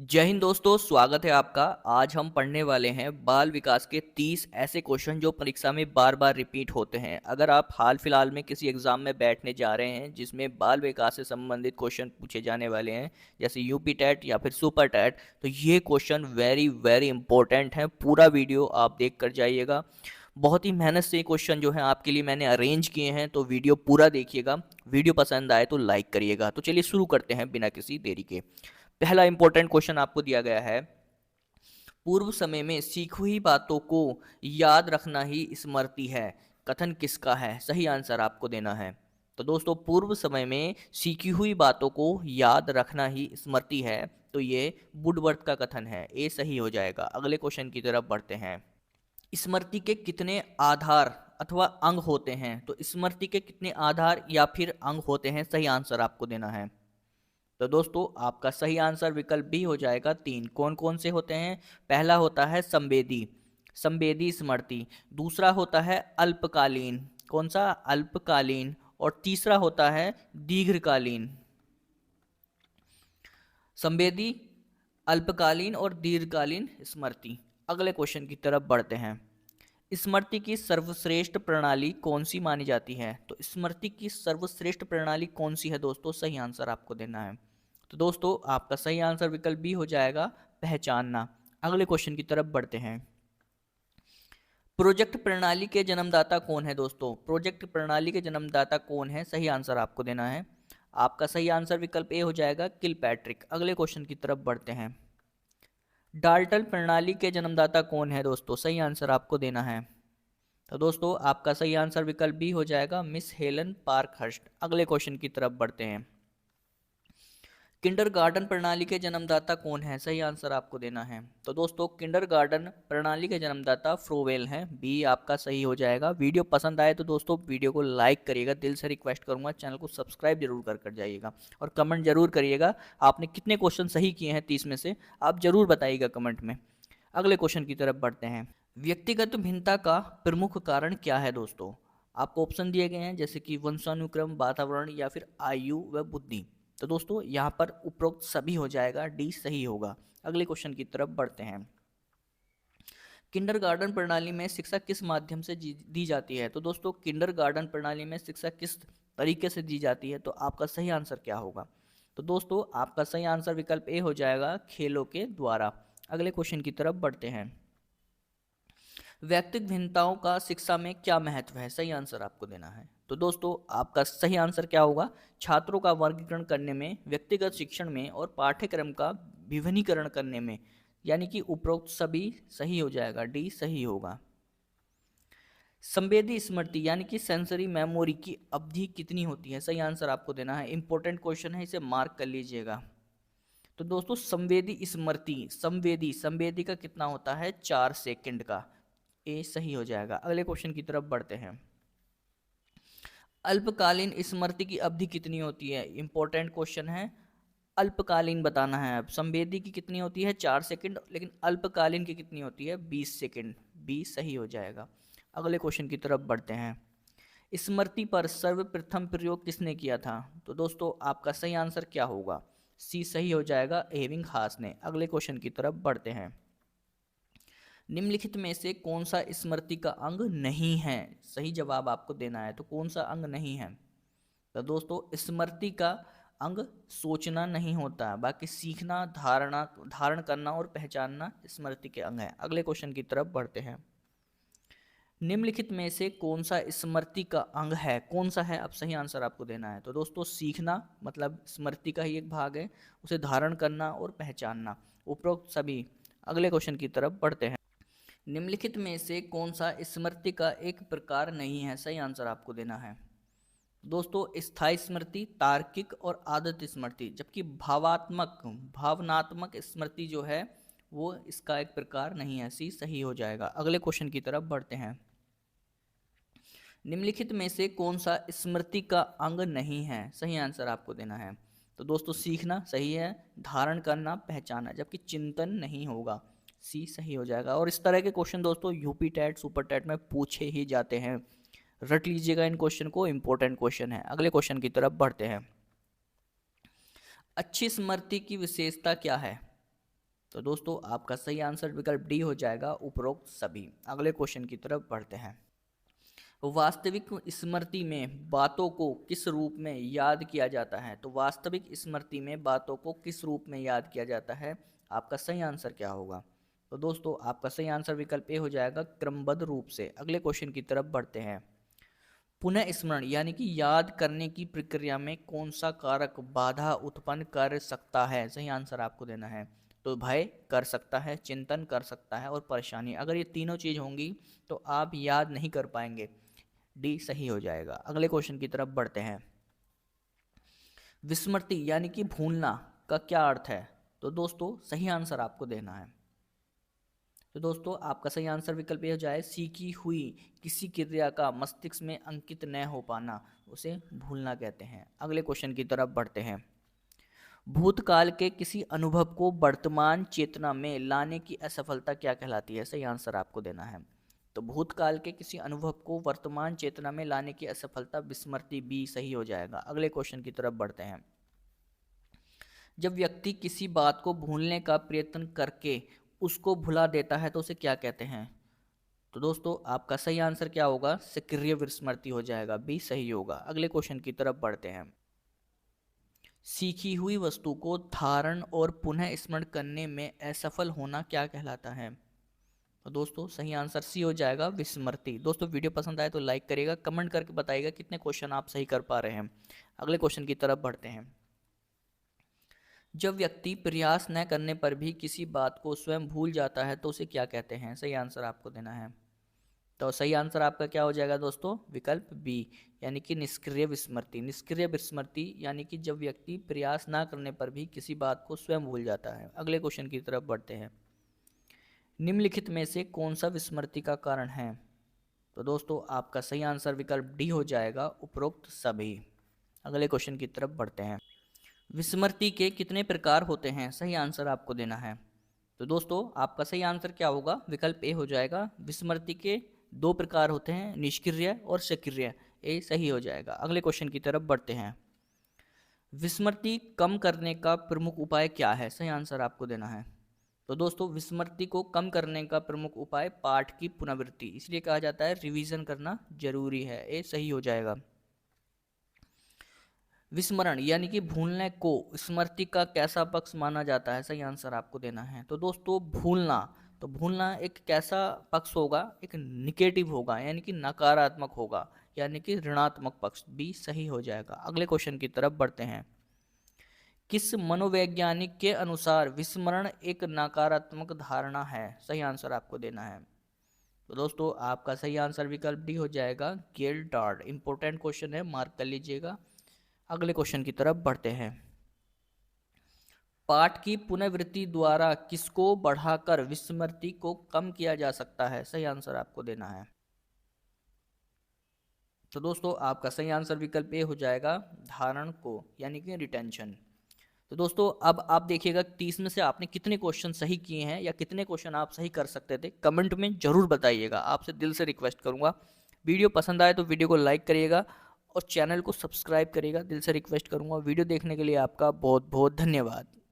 जय हिंद दोस्तों, स्वागत है आपका। आज हम पढ़ने वाले हैं बाल विकास के 30 ऐसे क्वेश्चन जो परीक्षा में बार बार रिपीट होते हैं। अगर आप हाल फिलहाल में किसी एग्जाम में बैठने जा रहे हैं जिसमें बाल विकास से संबंधित क्वेश्चन पूछे जाने वाले हैं, जैसे यूपी टेट या फिर सुपर टेट, तो ये क्वेश्चन वेरी वेरी इंपॉर्टेंट हैं। पूरा वीडियो आप देख कर जाइएगा। बहुत ही मेहनत से ये क्वेश्चन जो है आपके लिए मैंने अरेंज किए हैं, तो वीडियो पूरा देखिएगा। वीडियो पसंद आए तो लाइक करिएगा। तो चलिए शुरू करते हैं बिना किसी देरी के। पहला इंपॉर्टेंट क्वेश्चन आपको दिया गया है, पूर्व समय में सीखी हुई बातों को याद रखना ही स्मृति है। कथन किसका है? सही आंसर आपको देना है। तो दोस्तों, पूर्व समय में सीखी हुई बातों को याद रखना ही स्मृति है, तो ये वुडवर्थ का कथन है। ए सही हो जाएगा। अगले क्वेश्चन की तरफ बढ़ते हैं। स्मृति के कितने आधार अथवा अंग होते हैं? तो स्मृति के कितने आधार या फिर अंग होते हैं? सही आंसर आपको देना है। तो दोस्तों, आपका सही आंसर विकल्प बी हो जाएगा 3। कौन कौन से होते हैं? पहला होता है संवेदी, संवेदी स्मृति। दूसरा होता है अल्पकालीन, कौन सा? अल्पकालीन। और तीसरा होता है दीर्घकालीन। संवेदी, अल्पकालीन और दीर्घकालीन स्मृति। अगले क्वेश्चन की तरफ बढ़ते हैं। स्मृति की सर्वश्रेष्ठ प्रणाली कौन सी मानी जाती है? तो स्मृति की सर्वश्रेष्ठ प्रणाली कौन सी है दोस्तों? सही आंसर आपको देना है। तो दोस्तों, आपका सही आंसर विकल्प बी हो जाएगा, पहचानना। अगले क्वेश्चन की तरफ बढ़ते हैं। प्रोजेक्ट प्रणाली के जन्मदाता कौन है दोस्तों? प्रोजेक्ट प्रणाली के जन्मदाता कौन है? सही आंसर आपको देना है। आपका सही आंसर विकल्प ए हो जाएगा, किलपैट्रिक। अगले क्वेश्चन की तरफ बढ़ते हैं। डाल्टन प्रणाली के जन्मदाता कौन है दोस्तों? सही आंसर आपको देना है। तो दोस्तों, आपका सही आंसर विकल्प बी हो जाएगा, मिस हेलन पार्कहर्स्ट। अगले क्वेश्चन की तरफ बढ़ते हैं। किंडरगार्टन प्रणाली के जन्मदाता कौन है? सही आंसर आपको देना है। तो दोस्तों, किंडरगार्टन प्रणाली के जन्मदाता फ्रोवेल हैं। बी आपका सही हो जाएगा। वीडियो पसंद आए तो दोस्तों वीडियो को लाइक करिएगा। दिल से रिक्वेस्ट करूंगा, चैनल को सब्सक्राइब जरूर कर जाइएगा और कमेंट जरूर करिएगा आपने कितने क्वेश्चन सही किए हैं 30 में से। आप जरूर बताइएगा कमेंट में। अगले क्वेश्चन की तरफ बढ़ते हैं। व्यक्तिगत भिन्नता का प्रमुख कारण क्या है दोस्तों? आपको ऑप्शन दिए गए हैं, जैसे कि वंशानुक्रम, वातावरण या फिर आयु व बुद्धि। तो दोस्तों, यहाँ पर उपरोक्त सभी हो जाएगा, डी सही होगा। अगले क्वेश्चन की तरफ बढ़ते हैं। किंडरगार्टन प्रणाली में शिक्षा किस माध्यम से दी जाती है? तो दोस्तों, किंडरगार्टन प्रणाली में शिक्षा किस तरीके से दी जाती है? तो आपका सही आंसर क्या होगा? तो दोस्तों, आपका सही आंसर विकल्प ए हो जाएगा, खेलों के द्वारा। अगले क्वेश्चन की तरफ बढ़ते हैं। व्यक्तिगत भिन्नताओं का शिक्षा में क्या महत्व है? सही आंसर आपको देना है। तो दोस्तों, आपका सही आंसर क्या होगा? छात्रों का वर्गीकरण करने में, व्यक्तिगत शिक्षण में और पाठ्यक्रम का विभिन्नीकरण करने में। यानी कि उपरोक्त सभी सही हो जाएगा, डी सही होगा। संवेदी स्मृति यानी कि सेंसरी मेमोरी की अवधि कितनी होती है? सही आंसर आपको देना है। इंपॉर्टेंट क्वेश्चन है, इसे मार्क कर लीजिएगा। तो दोस्तों, संवेदी स्मृति, संवेदी संवेदी का कितना होता है? 4 सेकंड का। ए सही हो जाएगा। अगले क्वेश्चन की तरफ बढ़ते हैं। अल्पकालीन स्मृति की अवधि कितनी होती है? इंपॉर्टेंट क्वेश्चन है, अल्पकालीन बताना है। अब संवेदी की कितनी होती है? 4 सेकंड, लेकिन अल्पकालीन की कितनी होती है? 20 सेकंड। बी सही हो जाएगा। अगले क्वेश्चन की तरफ बढ़ते हैं। स्मृति पर सर्वप्रथम प्रयोग किसने किया था? तो दोस्तों, आपका सही आंसर क्या होगा? सी सही हो जाएगा, एबिंगहास ने। अगले क्वेश्चन की तरफ बढ़ते हैं। निम्नलिखित में से कौन सा स्मृति का अंग नहीं है? सही जवाब आपको देना है। तो कौन सा अंग नहीं है? तो दोस्तों, स्मृति का अंग सोचना नहीं होता, बाकी सीखना, धारण करना और पहचानना स्मृति के अंग है। अगले क्वेश्चन की तरफ बढ़ते हैं। निम्नलिखित में से कौन सा स्मृति का अंग है? कौन सा है? अब सही आंसर आपको देना है। तो दोस्तों, सीखना मतलब स्मृति का ही एक भाग है, उसे धारण करना और पहचानना, उपरोक्त सभी। अगले क्वेश्चन की तरफ बढ़ते हैं। निम्नलिखित में से कौन सा स्मृति का एक प्रकार नहीं है? सही आंसर आपको देना है। दोस्तों, स्थायी स्मृति, तार्किक और आदत स्मृति, जबकि भावनात्मक स्मृति जो है वो इसका एक प्रकार नहीं है। सी सही हो जाएगा। अगले क्वेश्चन की तरफ बढ़ते हैं। निम्नलिखित में से कौन सा स्मृति का अंग नहीं है? सही आंसर आपको देना है। तो दोस्तों, सीखना सही है, धारण करना, पहचाना, जबकि चिंतन नहीं होगा। सी सही हो जाएगा। और इस तरह के क्वेश्चन दोस्तों यूपी टेट, सुपर टेट में पूछे ही जाते हैं। रट लीजिएगा इन क्वेश्चन को, इंपॉर्टेंट क्वेश्चन है। अगले क्वेश्चन की तरफ बढ़ते हैं। अच्छी स्मृति की विशेषता क्या है? तो दोस्तों आपका सही आंसर विकल्प डी हो जाएगा, उपरोक्त सभी। अगले क्वेश्चन की तरफ बढ़ते हैं। वास्तविक स्मृति में बातों को किस रूप में याद किया जाता है? तो वास्तविक स्मृति में बातों को किस रूप में याद किया जाता है? आपका सही आंसर क्या होगा? तो दोस्तों आपका सही आंसर विकल्प ए हो जाएगा, क्रमबद्ध रूप से। अगले क्वेश्चन की तरफ बढ़ते हैं। पुनः स्मरण यानी कि याद करने की प्रक्रिया में कौन सा कारक बाधा उत्पन्न कर सकता है? सही आंसर आपको देना है। तो भय कर सकता है, चिंतन कर सकता है और परेशानी। अगर ये तीनों चीज होंगी तो आप याद नहीं कर पाएंगे। डी सही हो जाएगा। अगले क्वेश्चन की तरफ बढ़ते हैं। विस्मृति यानी कि भूलना का क्या अर्थ है? तो दोस्तों सही आंसर आपको देना है। तो दोस्तों आपका सही आंसर विकल्प ये हो जाए, सीखी हुई किसी क्रिया का मस्तिष्क में अंकित न हो पाना, उसे भूलना कहते हैं। अगले क्वेश्चन की तरफ बढ़ते हैं। भूतकाल के किसी अनुभव को वर्तमान चेतना में लाने की असफलता क्या कहलाती है? सही आंसर आपको देना है। तो भूतकाल के किसी अनुभव को वर्तमान चेतना में लाने की असफलता विस्मृति, बी सही हो जाएगा। अगले क्वेश्चन की तरफ बढ़ते हैं। जब व्यक्ति किसी बात को भूलने का प्रयत्न करके उसको भुला देता है तो उसे क्या कहते हैं? तो दोस्तों आपका सही आंसर क्या होगा? सक्रिय विस्मृति हो जाएगा, बी सही होगा। अगले क्वेश्चन की तरफ बढ़ते हैं। सीखी हुई वस्तु को धारण और पुनः स्मरण करने में असफल होना क्या कहलाता है? तो दोस्तों सही आंसर सी हो जाएगा, विस्मृति। दोस्तों वीडियो पसंद आए तो लाइक करिएगा, कमेंट करके बताइएगा कितने क्वेश्चन आप सही कर पा रहे हैं। अगले क्वेश्चन की तरफ बढ़ते हैं। जब व्यक्ति प्रयास न करने पर भी किसी बात को स्वयं भूल जाता है तो उसे क्या कहते हैं? सही आंसर आपको देना है। तो सही आंसर आपका क्या हो जाएगा दोस्तों? विकल्प बी यानी कि निष्क्रिय विस्मृति। निष्क्रिय विस्मृति यानी कि जब व्यक्ति प्रयास ना करने पर भी किसी बात को स्वयं भूल जाता है। अगले क्वेश्चन की तरफ बढ़ते हैं। निम्नलिखित में से कौन सा विस्मृति का कारण है? तो दोस्तों आपका सही आंसर विकल्प डी हो जाएगा, उपरोक्त सभी। अगले क्वेश्चन की तरफ बढ़ते हैं। विस्मृति के कितने प्रकार होते हैं? सही आंसर आपको देना है। तो दोस्तों आपका सही आंसर क्या होगा? विकल्प ए हो जाएगा। विस्मृति के दो प्रकार होते हैं, निष्क्रिय और सक्रिय, ए सही हो जाएगा। अगले क्वेश्चन की तरफ बढ़ते हैं। विस्मृति कम करने का प्रमुख उपाय क्या है? सही आंसर आपको देना है। तो दोस्तों विस्मृति को कम करने का प्रमुख उपाय पाठ की पुनरावृत्ति, इसलिए कहा जाता है रिवीजन करना जरूरी है, ए सही हो जाएगा। विस्मरण यानी कि भूलने को स्मृति का कैसा पक्ष माना जाता है? सही आंसर आपको देना है। तो दोस्तों भूलना, तो भूलना एक कैसा पक्ष होगा? एक निगेटिव होगा, यानी कि नकारात्मक होगा, यानी कि ऋणात्मक पक्ष, बी सही हो जाएगा। अगले क्वेश्चन की तरफ बढ़ते हैं। किस मनोवैज्ञानिक के अनुसार विस्मरण एक नकारात्मक धारणा है? सही आंसर आपको देना है। तो दोस्तों आपका सही आंसर विकल्प डी हो जाएगा, गेल्डार्ड। इंपॉर्टेंट क्वेश्चन है, मार्क कर लीजिएगा। अगले क्वेश्चन की तरफ बढ़ते हैं। पाठ की पुनरावृत्ति द्वारा किसको बढ़ाकर विस्मृति को कम किया जा सकता है? सही आंसर आपको देना है। तो दोस्तों आपका सही आंसर विकल्प ए हो जाएगा, धारण को, यानी कि रिटेंशन। तो दोस्तों अब आप देखिएगा 30 में से आपने कितने क्वेश्चन सही किए हैं या कितने क्वेश्चन आप सही कर सकते थे, कमेंट में जरूर बताइएगा। आपसे दिल से रिक्वेस्ट करूंगा, वीडियो पसंद आए तो वीडियो को लाइक करिएगा और चैनल को सब्सक्राइब करिएगा, दिल से रिक्वेस्ट करूंगा। वीडियो देखने के लिए आपका बहुत बहुत धन्यवाद।